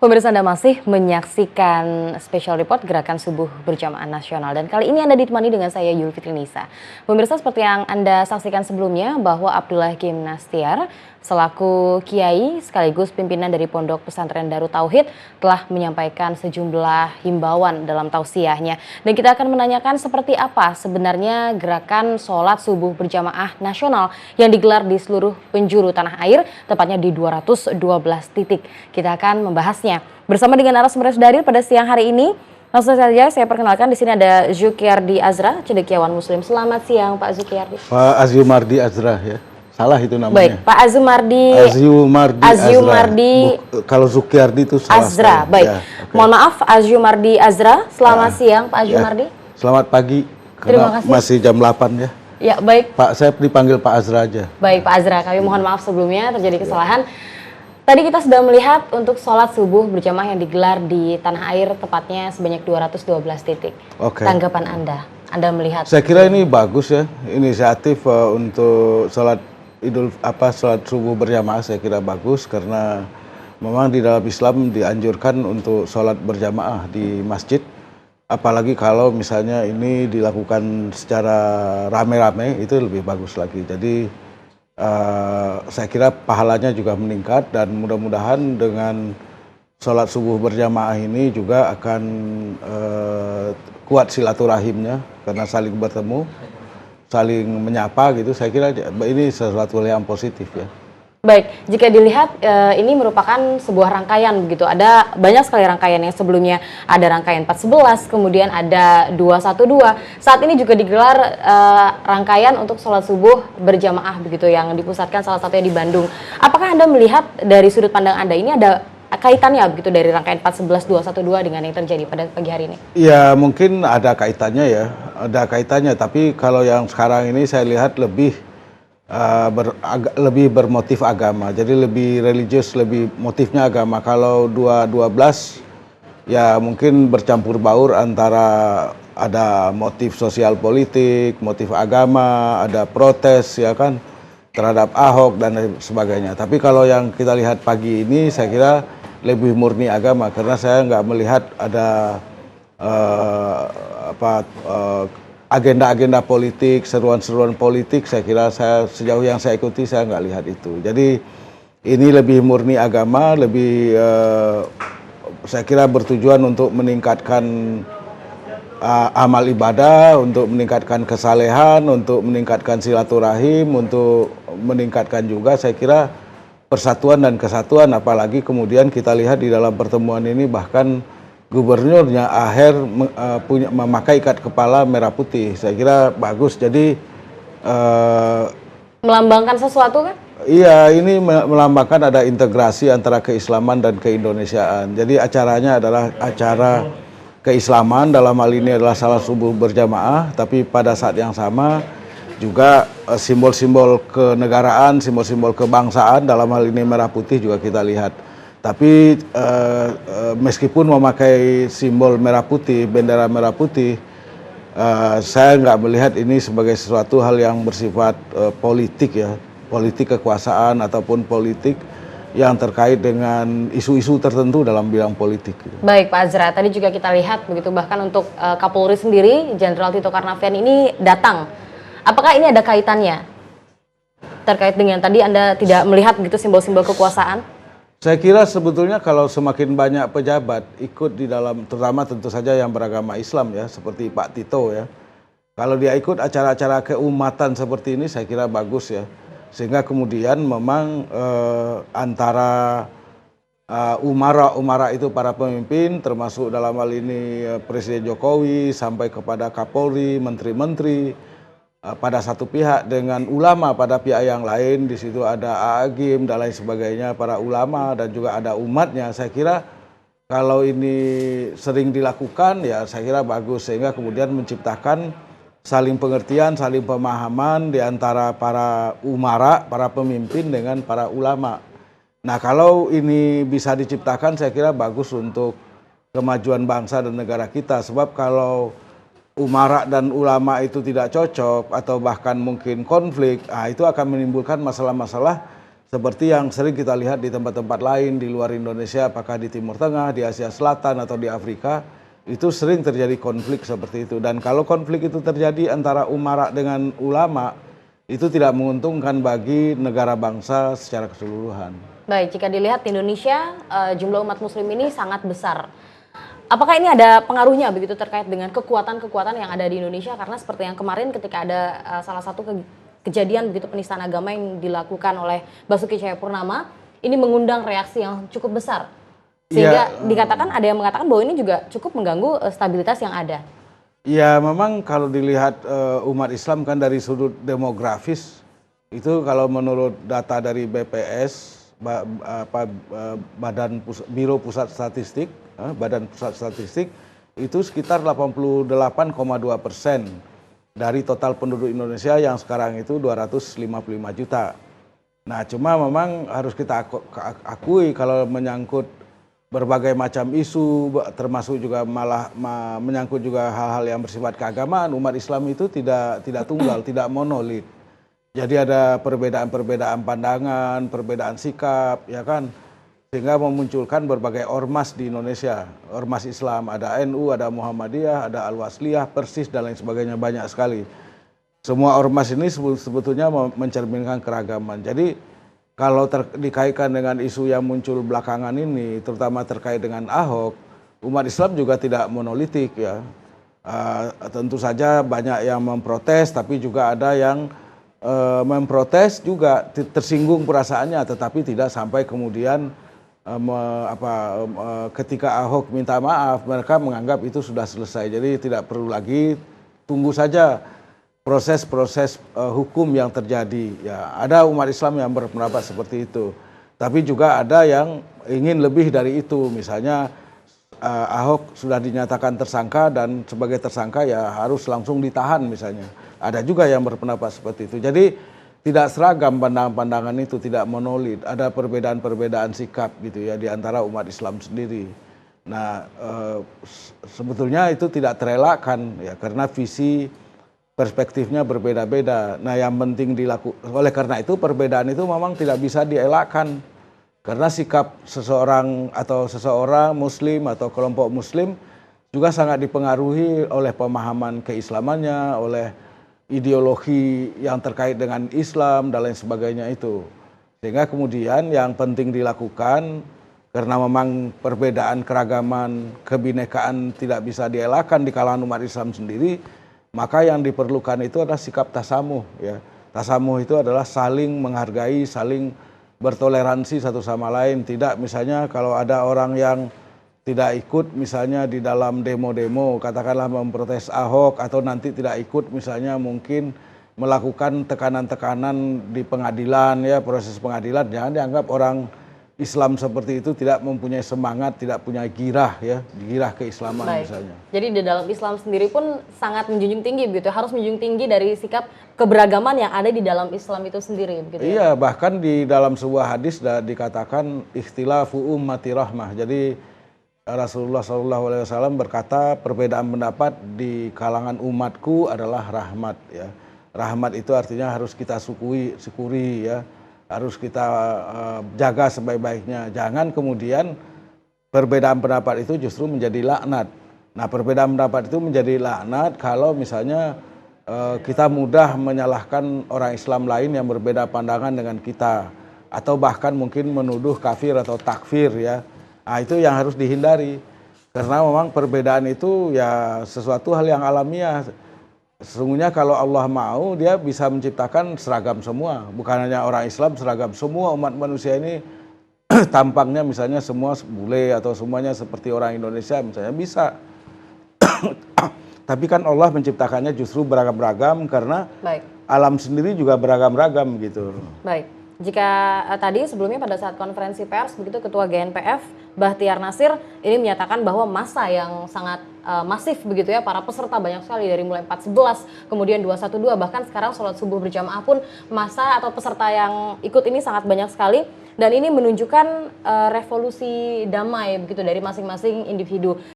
Pemirsa, Anda masih menyaksikan special report Gerakan Subuh Berjamaah Nasional, dan kali ini Anda ditemani dengan saya Yul Fitrinisa. Pemirsa, seperti yang Anda saksikan sebelumnya bahwa Abdullah Gym Nastiar selaku kiai sekaligus pimpinan dari Pondok Pesantren Darut Tauhid telah menyampaikan sejumlah himbauan dalam tausiahnya. Dan kita akan menanyakan seperti apa sebenarnya gerakan sholat subuh berjamaah nasional yang digelar di seluruh penjuru tanah air, tepatnya di 212 titik. Kita akan membahasnya bersama dengan narasumber dari pada siang hari ini. Langsung saja saya perkenalkan, di sini ada Zukiardi Azra, cendekiawan Muslim. Selamat siang Pak Zukiardi. Pak Azumardi Azra ya. Salah itu namanya. Baik, Pak Azumardi. Kalau Zukiardi itu salah. Azra, saya. baik. Ya, okay. Mohon maaf, Azumardi Azra. Selamat siang Pak Azumardi. Ya. Selamat pagi. Terima kasih. Masih jam 8 ya. Ya, baik. Pak, saya dipanggil Pak Azra aja. Baik Pak Azra, kami mohon maaf sebelumnya terjadi kesalahan. Tadi kita sudah melihat untuk sholat subuh berjamaah yang digelar di tanah air, tepatnya sebanyak 212 titik. Okay. Tanggapan Anda melihat? Saya kira ini bagus ya, inisiatif untuk sholat sholat subuh berjamaah. Saya kira bagus karena memang di dalam Islam dianjurkan untuk sholat berjamaah di masjid, apalagi kalau misalnya ini dilakukan secara rame-rame, itu lebih bagus lagi. Jadi saya kira pahalanya juga meningkat, dan mudah-mudahan dengan sholat subuh berjamaah ini juga akan kuat silaturahimnya karena saling bertemu, saling menyapa gitu. Saya kira ini sesuatu yang positif ya. Baik, jika dilihat ini merupakan sebuah rangkaian begitu. Ada banyak sekali rangkaian yang sebelumnya, ada rangkaian 411, kemudian ada 212. Saat ini juga digelar rangkaian untuk sholat subuh berjamaah begitu yang dipusatkan salah satunya di Bandung. Apakah Anda melihat dari sudut pandang Anda ini ada kaitannya begitu dari rangkaian 411, 212 dengan yang terjadi pada pagi hari ini? Ya mungkin ada kaitannya ya, ada kaitannya. Tapi kalau yang sekarang ini saya lihat lebih lebih bermotif agama, jadi lebih religius, lebih motifnya agama. Kalau 212 ya mungkin bercampur baur antara ada motif sosial politik, motif agama, ada protes ya kan terhadap Ahok dan sebagainya. Tapi kalau yang kita lihat pagi ini saya kira lebih murni agama, karena saya nggak melihat ada agenda-agenda politik, seruan-seruan politik. Saya kira sejauh yang saya ikuti saya nggak lihat itu. Jadi ini lebih murni agama, lebih saya kira bertujuan untuk meningkatkan amal ibadah, untuk meningkatkan kesalehan, untuk meningkatkan silaturahim, untuk meningkatkan juga saya kira persatuan dan kesatuan. Apalagi kemudian kita lihat di dalam pertemuan ini bahkan gubernurnya Aher memakai ikat kepala merah putih. Saya kira bagus. Jadi melambangkan sesuatu kan? Iya, ini melambangkan ada integrasi antara keislaman dan keindonesiaan. Jadi acaranya adalah acara keislaman, dalam hal ini adalah salat subuh berjamaah, tapi pada saat yang sama juga simbol-simbol kenegaraan, simbol-simbol kebangsaan, dalam hal ini merah putih juga kita lihat. Tapi meskipun memakai simbol merah putih, bendera merah putih, saya nggak melihat ini sebagai sesuatu hal yang bersifat politik ya, politik kekuasaan ataupun politik yang terkait dengan isu-isu tertentu dalam bidang politik. Baik Pak Azra, tadi juga kita lihat begitu, bahkan untuk Kapolri sendiri, Jenderal Tito Karnavian ini datang. Apakah ini ada kaitannya terkait dengan tadi Anda tidak melihat begitu simbol-simbol kekuasaan? Saya kira sebetulnya kalau semakin banyak pejabat ikut di dalam, terutama tentu saja yang beragama Islam ya, seperti Pak Tito ya. Kalau dia ikut acara-acara keumatan seperti ini saya kira bagus ya. Sehingga kemudian memang antara umara itu para pemimpin, termasuk dalam hal ini Presiden Jokowi sampai kepada Kapolri, menteri-menteri, pada satu pihak dengan ulama pada pihak yang lain, di situ ada Agim dan lain sebagainya, para ulama dan juga ada umatnya. Saya kira kalau ini sering dilakukan ya saya kira bagus, sehingga kemudian menciptakan saling pengertian, saling pemahaman di antara para umara, para pemimpin dengan para ulama. Nah kalau ini bisa diciptakan saya kira bagus untuk kemajuan bangsa dan negara kita, sebab kalau umara dan ulama itu tidak cocok atau bahkan mungkin konflik, itu akan menimbulkan masalah-masalah Seperti yang sering kita lihat di tempat-tempat lain di luar Indonesia, apakah di Timur Tengah, di Asia Selatan, atau di Afrika, itu sering terjadi konflik seperti itu. Dan kalau konflik itu terjadi antara umara dengan ulama, itu tidak menguntungkan bagi negara bangsa secara keseluruhan. Baik, jika dilihat di Indonesia jumlah umat muslim ini sangat besar. Apakah ini ada pengaruhnya begitu terkait dengan kekuatan-kekuatan yang ada di Indonesia? Karena seperti yang kemarin ketika ada salah satu kejadian begitu penistaan agama yang dilakukan oleh Basuki Cahayapurnama, ini mengundang reaksi yang cukup besar. Sehingga dikatakan ada yang mengatakan bahwa ini juga cukup mengganggu stabilitas yang ada. Ya memang kalau dilihat umat Islam kan dari sudut demografis, itu kalau menurut data dari BPS, Biro Pusat Statistik, Badan Pusat Statistik, itu sekitar 88,2% dari total penduduk Indonesia yang sekarang itu 255 juta. Nah cuma memang harus kita akui kalau menyangkut berbagai macam isu, termasuk juga malah menyangkut juga hal-hal yang bersifat keagamaan, umat Islam itu tidak tunggal, tidak monolit. Jadi ada perbedaan-perbedaan pandangan, perbedaan sikap, ya kan, sehingga memunculkan berbagai ormas di Indonesia. Ormas Islam, ada NU, ada Muhammadiyah, ada Al-Wasliyah, Persis, dan lain sebagainya, banyak sekali. Semua ormas ini sebetulnya mencerminkan keragaman. Jadi kalau dikaitkan dengan isu yang muncul belakangan ini, terutama terkait dengan Ahok, umat Islam juga tidak monolitik ya. Tentu saja banyak yang memprotes, tapi juga ada yang memprotes juga tersinggung perasaannya, tetapi tidak sampai kemudian ketika Ahok minta maaf, mereka menganggap itu sudah selesai. Jadi tidak perlu lagi, tunggu saja proses-proses hukum yang terjadi. Ya, ada umat Islam yang berpendapat seperti itu. Tapi juga ada yang ingin lebih dari itu. Misalnya Ahok sudah dinyatakan tersangka dan sebagai tersangka ya harus langsung ditahan misalnya. Ada juga yang berpendapat seperti itu. Jadi tidak seragam pandangan-pandangan itu, tidak monolit. Ada perbedaan-perbedaan sikap gitu ya di antara umat Islam sendiri. Nah, sebetulnya itu tidak terelakkan ya karena visi perspektifnya berbeda-beda. Nah, yang penting dilakukan. Oleh karena itu perbedaan itu memang tidak bisa dielakkan. Karena sikap seseorang atau seseorang muslim atau kelompok muslim juga sangat dipengaruhi oleh pemahaman keislamannya, oleh ideologi yang terkait dengan Islam dan lain sebagainya itu. Sehingga kemudian yang penting dilakukan, karena memang perbedaan keragaman, kebinekaan tidak bisa dielakkan di kalangan umat Islam sendiri, maka yang diperlukan itu adalah sikap tasamuh ya. Tasamuh itu adalah saling menghargai, saling bertoleransi satu sama lain. Tidak misalnya kalau ada orang yang tidak ikut misalnya di dalam demo-demo, katakanlah memprotes Ahok, atau nanti tidak ikut misalnya mungkin melakukan tekanan-tekanan di pengadilan ya, proses pengadilan, jangan dianggap orang Islam seperti itu tidak mempunyai semangat, tidak punya girah ya, girah keislaman. Baik. Misalnya. Jadi di dalam Islam sendiri pun sangat menjunjung tinggi begitu, harus menjunjung tinggi dari sikap keberagaman yang ada di dalam Islam itu sendiri begitu. Iya, bahkan di dalam sebuah hadis dikatakan ikhtilafu ummati rahmah. Jadi Rasulullah SAW berkata perbedaan pendapat di kalangan umatku adalah rahmat ya. Rahmat itu artinya harus kita syukuri ya, harus kita jaga sebaik-baiknya. Jangan kemudian perbedaan pendapat itu justru menjadi laknat. Nah, perbedaan pendapat itu menjadi laknat kalau misalnya kita mudah menyalahkan orang Islam lain yang berbeda pandangan dengan kita, atau bahkan mungkin menuduh kafir atau takfir ya. Nah, itu yang harus dihindari, karena memang perbedaan itu ya sesuatu hal yang alamiah. Sesungguhnya kalau Allah mau, dia bisa menciptakan seragam semua, bukan hanya orang Islam, seragam semua umat manusia ini tampangnya misalnya semua bule atau semuanya seperti orang Indonesia misalnya, bisa. Tapi kan Allah menciptakannya justru beragam-ragam karena alam sendiri juga beragam-ragam gitu. Baik. Jika tadi sebelumnya pada saat konferensi pers begitu Ketua GNPF Bahtiar Nasir ini menyatakan bahwa massa yang sangat masif begitu ya, para peserta banyak sekali dari mulai 4.11 kemudian 212, bahkan sekarang sholat subuh berjamaah pun massa atau peserta yang ikut ini sangat banyak sekali, dan ini menunjukkan revolusi damai begitu dari masing-masing individu.